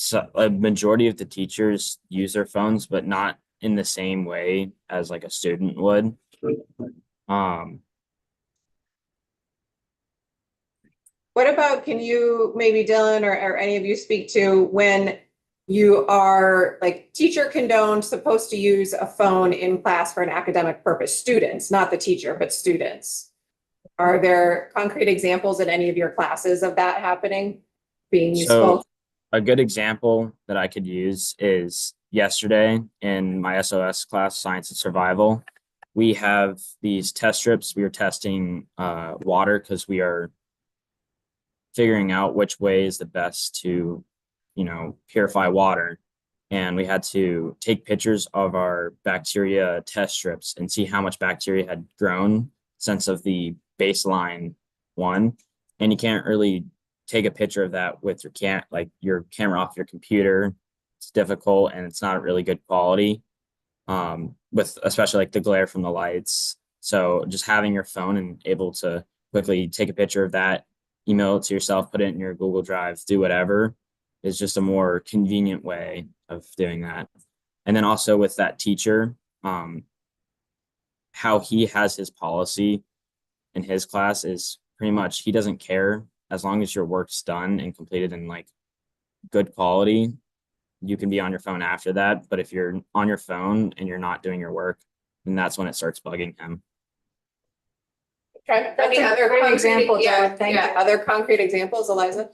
so a majority of the teachers use their phones, but not in the same way as like a student would. What about, can you, maybe Dylan or any of you speak to when you are like teacher condoned, supposed to use a phone in class for an academic purpose, students, not the teacher, but students. Are there concrete examples in any of your classes of that happening, being So useful? a good example that I could use is yesterday in my SOS class, Science and Survival. We have these test strips. We are testing water because we are figuring out which way is the best to, purify water. And we had to take pictures of our bacteria test strips and see how much bacteria had grown since of the baseline one. And you can't really take a picture of that with your camera off your computer. It's difficult and it's not really good quality, with especially like the glare from the lights. So just having your phone and able to quickly take a picture of that, email it to yourself, put it in your Google Drive, do whatever, is just a more convenient way of doing that. And then also with that teacher, how he has his policy in his class is pretty much he doesn't care as long as your work's done and completed in like good quality. You can be on your phone after that, but if you're on your phone and you're not doing your work, then that's when it starts bugging him. Okay. That's Any a other great concrete, example, yeah, Jen. Thank yeah, you. other concrete examples, Eliza?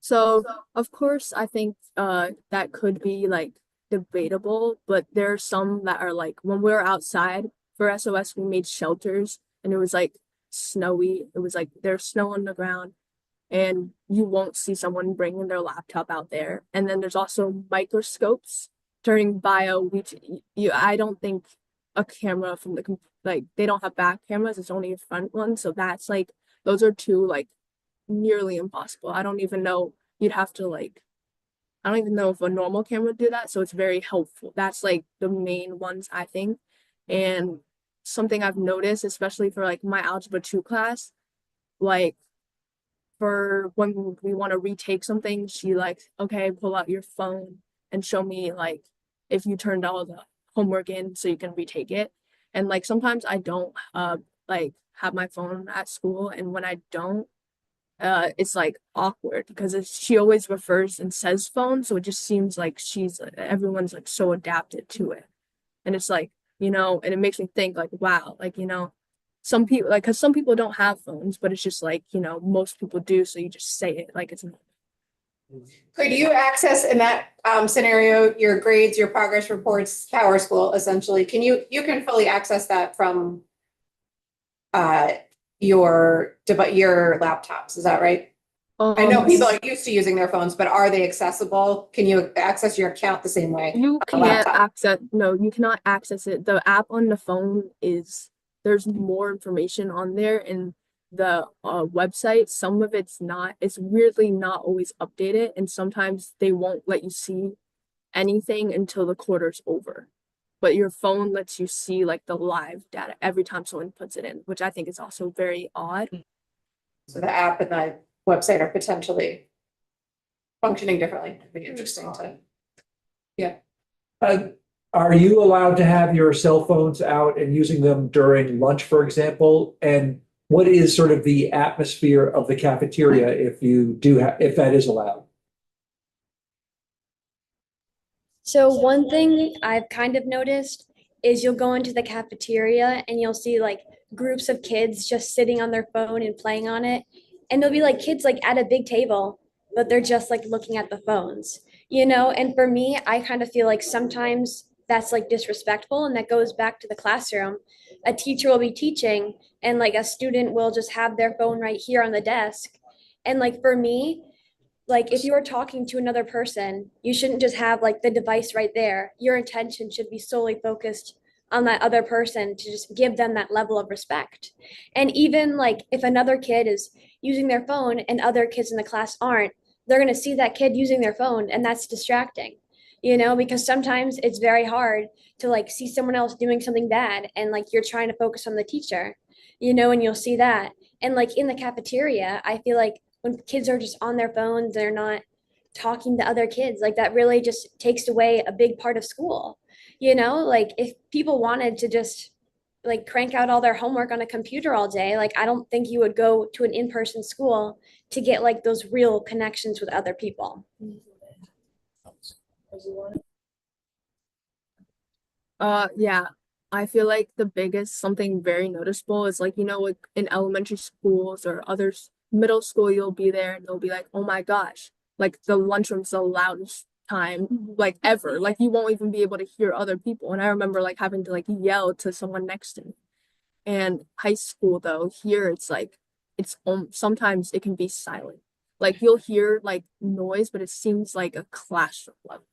So of course, I think that could be like debatable, but there are some that are like when we were outside for SOS, we made shelters and it was like snowy. It was like there's snow on the ground and you won't see someone bringing their laptop out there. And then there's also microscopes during bio. I don't think a camera from they don't have back cameras. It's only a front one. So that's like those are two like nearly impossible. I don't even know you'd have to I don't even know if a normal camera would do that. So it's very helpful. That's like the main ones I think. And something I've noticed, especially for like my Algebra 2 class, like for when we want to retake something, she like, okay, pull out your phone and show me like if you turned all the homework in so you can retake it. And like sometimes I don't have my phone at school, and when I don't, it's like awkward because she always refers and says phone, so it just seems like everyone's like so adapted to it, and it's like and it makes me think like wow, like some people because some people don't have phones, but it's just like most people do, so you just say it like it's. Could you access in that scenario your grades, your progress reports, Power School essentially? You can fully access that from your laptops, is that right? I know people are used to using their phones, but are they accessible? Can you access your account the same way? You can't access, no, you cannot access it. The app on the phone there's more information on there, and the website, some of it's weirdly not always updated, and sometimes they won't let you see anything until the quarter's over. But your phone lets you see like the live data every time someone puts it in, which I think is also very odd. So the app and the website are potentially functioning differently. It'd be interesting to, yeah. Are you allowed to have your cell phones out and using them during lunch, for example? And what is sort of the atmosphere of the cafeteria if that is allowed? So one thing I've kind of noticed is you'll go into the cafeteria and you'll see like groups of kids just sitting on their phone and playing on it. And there'll be like kids like at a big table, but they're just like looking at the phones, And for me, I kind of feel like sometimes that's like disrespectful, and that goes back to the classroom. A teacher will be teaching and like a student will just have their phone right here on the desk. And like for me, like if you are talking to another person, you shouldn't just have like the device right there. Your attention should be solely focused on that other person to just give them that level of respect. And even like if another kid is using their phone and other kids in the class aren't, they're going to see that kid using their phone, and that's distracting, because sometimes it's very hard to like see someone else doing something bad and like you're trying to focus on the teacher, and you'll see that. And like in the cafeteria, I feel like when kids are just on their phones, they're not talking to other kids. Like that really just takes away a big part of school. You know, like if people wanted to just like crank out all their homework on a computer all day, like I don't think you would go to an in-person school to get like those real connections with other people. Yeah, I feel like the biggest something very noticeable is like, you know, like in elementary schools or others, middle school, you'll be there and they'll be like, oh my gosh, like the lunchroom's the loudest time like ever. Like you won't even be able to hear other people. And I remember like having to like yell to someone next to me. And high school though, here it's like it's sometimes it can be silent. Like you'll hear like noise, but it seems like a classroom level.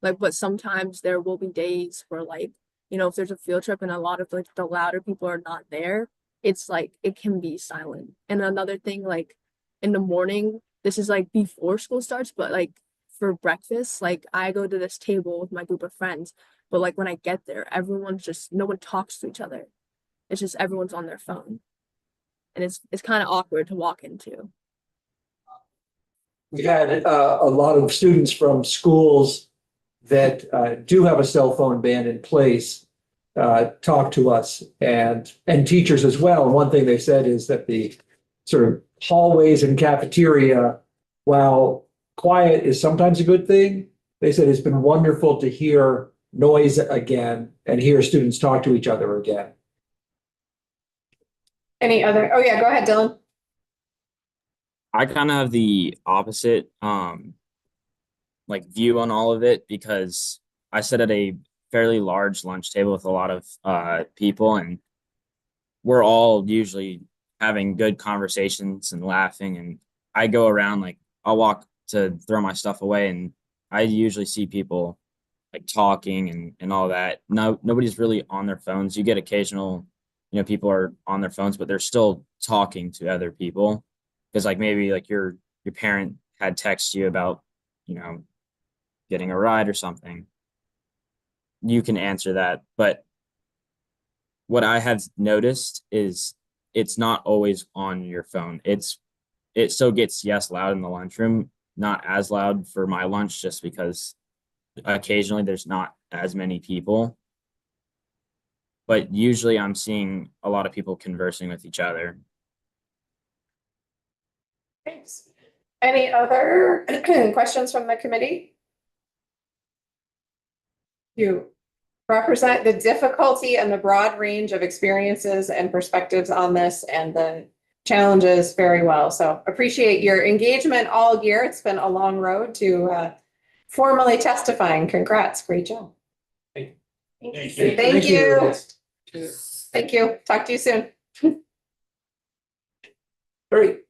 Like, but sometimes there will be days where like, you know, if there's a field trip and a lot of like the louder people are not there, it's like it can be silent. And another thing, like in the morning, this is like before school starts, but like for breakfast, like I go to this table with my group of friends, but like when I get there, everyone's just no one talks to each other. It's just everyone's on their phone. And it's kind of awkward to walk into. We had a lot of students from schools that do have a cell phone ban in place talk to us and teachers as well. And one thing they said is that the sort of hallways and cafeteria, while quiet is sometimes a good thing, they said it's been wonderful to hear noise again and hear students talk to each other again. Any other, oh yeah, go ahead, Dylan. I kind of have the opposite like view on all of it because I sit at a fairly large lunch table with a lot of people, and we're all usually having good conversations and laughing. And I go around, like I'll walk to throw my stuff away, and I usually see people like talking and all that. No, nobody's really on their phones. You get occasional, you know, people are on their phones, but they're still talking to other people. Because like maybe like your parent had texted you about, you know, getting a ride or something. You can answer that. But what I have noticed is it's not always on your phone. It still gets yes loud in the lunchroom, not as loud for my lunch just because occasionally there's not as many people. But usually I'm seeing a lot of people conversing with each other. Thanks. Any other questions from the committee? You represent the difficulty and the broad range of experiences and perspectives on this and the challenges very well. So appreciate your engagement all year. It's been a long road to formally testifying. Congrats. Great job. Thank you. Thank you. Thank you. Talk to you soon. Great.